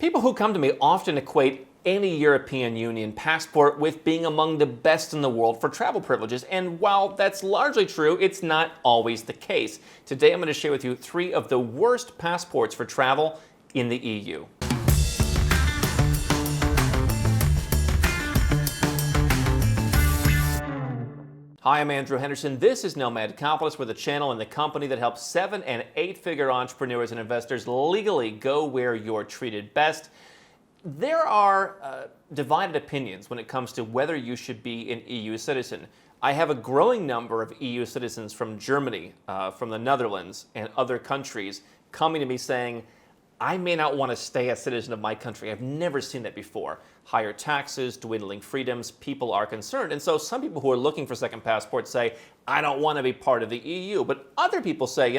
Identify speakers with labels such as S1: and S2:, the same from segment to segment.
S1: People who come to me often equate any European Union passport with being among the best in the world for travel privileges. And while that's largely true, it's not always the case. Today I'm going to share with you 3 of the worst passports for travel in the EU. Hi, I'm Andrew Henderson. This is Nomad Capitalist. We're the channel and the company that helps 7- and 8-figure entrepreneurs and investors legally go where you're treated best. There are divided opinions when it comes to whether you should be an EU citizen. I have a growing number of EU citizens from Germany, from the Netherlands, and other countries coming to me saying, I may not want to stay a citizen of my country. I've never seen that before. Higher taxes, dwindling freedoms, people are concerned. And so some people who are looking for second passports say, I don't want to be part of the EU. But other people say,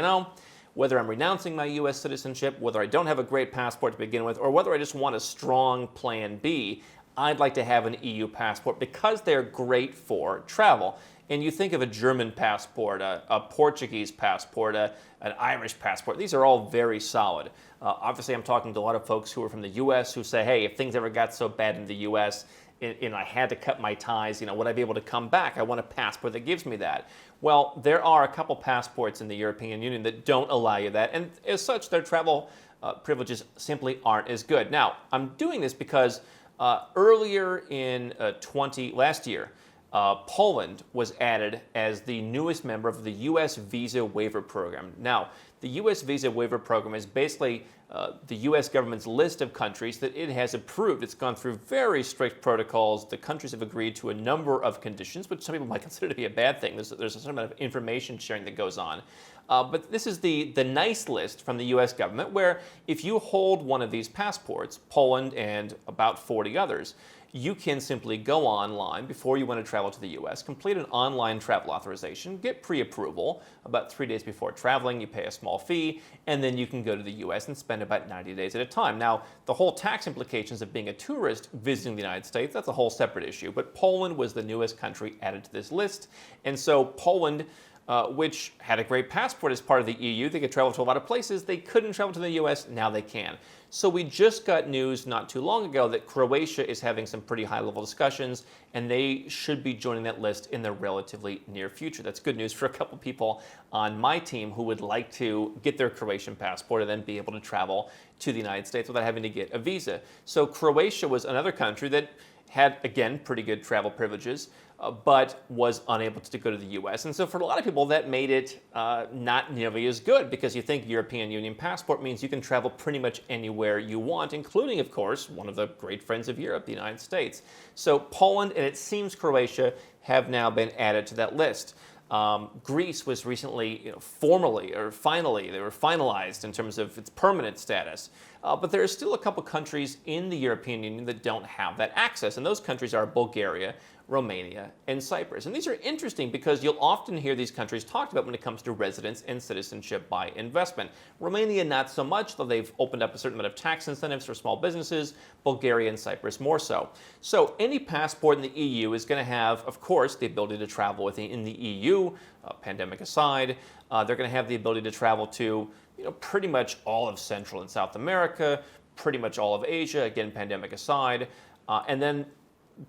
S1: whether I'm renouncing my US citizenship, whether I don't have a great passport to begin with, or whether I just want a strong plan B, I'd like to have an EU passport because they're great for travel. And you think of a German passport, a Portuguese passport, an Irish passport. These are all very solid. Obviously, I'm talking to a lot of folks who are from the U.S. who say, hey, if things ever got so bad in the U.S., and I had to cut my ties, would I be able to come back? I want a passport that gives me that. Well, there are a couple passports in the European Union that don't allow you that. And as such, their travel privileges simply aren't as good. Now, I'm doing this because earlier in last year, Poland was added as the newest member of the U.S. Visa Waiver Program. Now, the U.S. Visa Waiver Program is basically the U.S. government's list of countries that it has approved. It's gone through very strict protocols. The countries have agreed to a number of conditions, which some people might consider to be a bad thing. There's a certain amount of information sharing that goes on. But this is the nice list from the U.S. government where if you hold one of these passports, Poland and about 40 others, you can simply go online before you want to travel to the U.S., complete an online travel authorization, get pre-approval about 3 days before traveling, you pay a small fee, and then you can go to the U.S. and spend about 90 days at a time. Now, the whole tax implications of being a tourist visiting the United States, that's a whole separate issue, but Poland was the newest country added to this list, and so Poland, which had a great passport as part of the EU, they could travel to a lot of places, they couldn't travel to the U.S., now they can. So we just got news not too long ago that Croatia is having some pretty high-level discussions, and they should be joining that list in the relatively near future. That's good news for a couple people on my team who would like to get their Croatian passport and then be able to travel to the United States without having to get a visa. So Croatia was another country that had, again, pretty good travel privileges, but was unable to go to the U.S. And so for a lot of people, that made it not nearly as good because you think European Union passport means you can travel pretty much anywhere you want, including, of course, one of the great friends of Europe, the United States. So Poland and it seems Croatia have now been added to that list. Greece was recently, formally or finally, they were finalized in terms of its permanent status. But there are still a couple countries in the European Union that don't have that access, and those countries are Bulgaria, Romania, and Cyprus. And these are interesting because you'll often hear these countries talked about when it comes to residence and citizenship by investment. Romania, not so much, though they've opened up a certain amount of tax incentives for small businesses. Bulgaria and Cyprus more so. So any passport in the EU is going to have, of course, the ability to travel in the EU, pandemic aside. They're going to have the ability to travel to pretty much all of Central and South America, pretty much all of Asia, again, pandemic aside, and then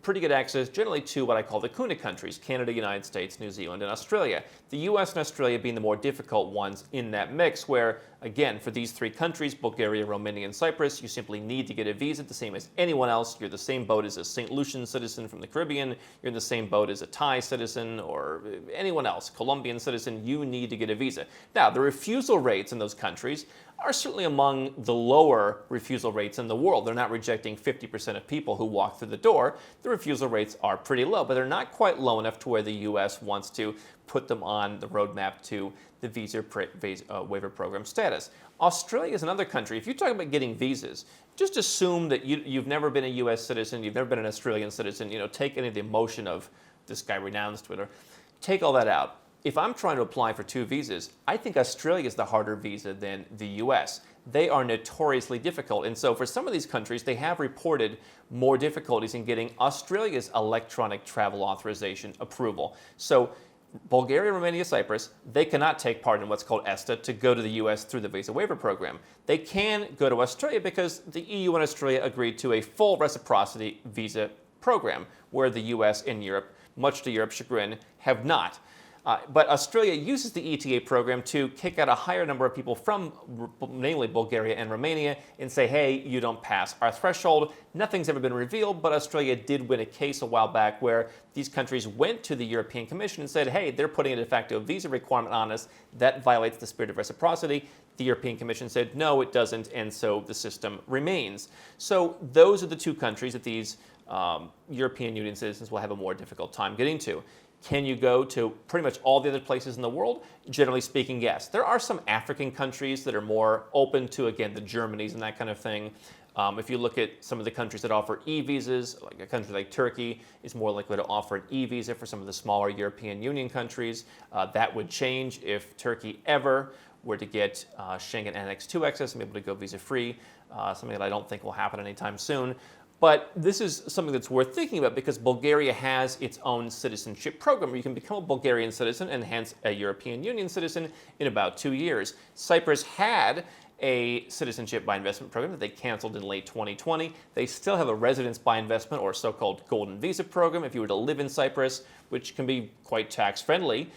S1: pretty good access generally to what I call the CUNA countries, Canada, United States, New Zealand, and Australia. The US and Australia being the more difficult ones in that mix where, again, for these 3 countries, Bulgaria, Romania, and Cyprus, you simply need to get a visa the same as anyone else. You're the same boat as a St. Lucian citizen from the Caribbean. You're in the same boat as a Thai citizen or anyone else, Colombian citizen. You need to get a visa. Now, the refusal rates in those countries are certainly among the lower refusal rates in the world. They're not rejecting 50% of people who walk through the door. The refusal rates are pretty low, but they're not quite low enough to where the U.S. wants to put them on the roadmap to the Visa Waiver Program status. Australia is another country. If you talk about getting visas, just assume that you've never been a U.S. citizen, you've never been an Australian citizen, take any of the emotion of this guy renounced Twitter, take all that out. If I'm trying to apply for 2 visas, I think Australia is the harder visa than the U.S. They are notoriously difficult. And so for some of these countries, they have reported more difficulties in getting Australia's electronic travel authorization approval. So Bulgaria, Romania, Cyprus, they cannot take part in what's called ESTA to go to the U.S. through the visa waiver program. They can go to Australia because the EU and Australia agreed to a full reciprocity visa program, where the U.S. and Europe, much to Europe's chagrin, have not. But Australia uses the ETA program to kick out a higher number of people from, namely Bulgaria and Romania, and say, hey, you don't pass our threshold. Nothing's ever been revealed, but Australia did win a case a while back where these countries went to the European Commission and said, hey, they're putting a de facto visa requirement on us that violates the spirit of reciprocity. The European Commission said, no, it doesn't, and so the system remains. So those are the two countries that these European Union citizens will have a more difficult time getting to. Can you go to pretty much all the other places in the world? Generally speaking, yes. There are some African countries that are more open to, again, the Germanys and that kind of thing. If you look at some of the countries that offer e-visas, like a country like Turkey is more likely to offer an e-visa for some of the smaller European Union countries. That would change if Turkey ever were to get Schengen Annex II access and be able to go visa-free, something that I don't think will happen anytime soon. But this is something that's worth thinking about because Bulgaria has its own citizenship program where you can become a Bulgarian citizen and hence a European Union citizen in about 2 years. Cyprus had a citizenship by investment program that they canceled in late 2020. They still have a residence by investment or so-called golden visa program if you were to live in Cyprus, which can be quite tax-friendly.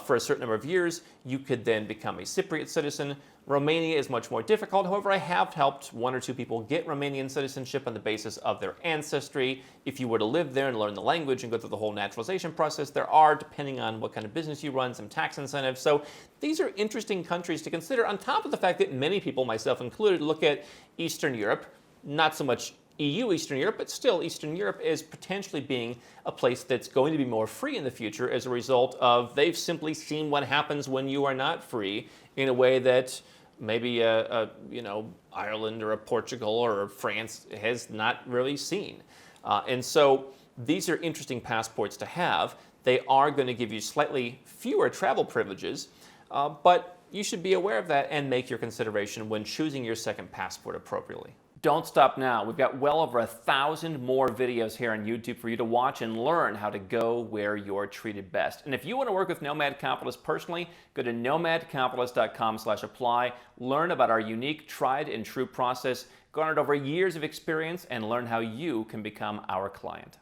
S1: For a certain number of years, you could then become a Cypriot citizen. Romania is much more difficult. However, I have helped 1 or 2 people get Romanian citizenship on the basis of their ancestry. If you were to live there and learn the language and go through the whole naturalization process, there are, depending on what kind of business you run, some tax incentives. So these are interesting countries to consider, on top of the fact that many people, myself included, look at Eastern Europe, not so much EU Eastern Europe, but still Eastern Europe is potentially being a place that's going to be more free in the future as a result of they've simply seen what happens when you are not free in a way that maybe Ireland or a Portugal or a France has not really seen. And so these are interesting passports to have. They are going to give you slightly fewer travel privileges, but you should be aware of that and make your consideration when choosing your second passport appropriately. Don't stop now. We've got well over 1,000 more videos here on YouTube for you to watch and learn how to go where you're treated best. And if you want to work with Nomad Capitalist personally, go to nomadcapitalist.com/apply, learn about our unique, tried and true process, garnered over years of experience, and learn how you can become our client.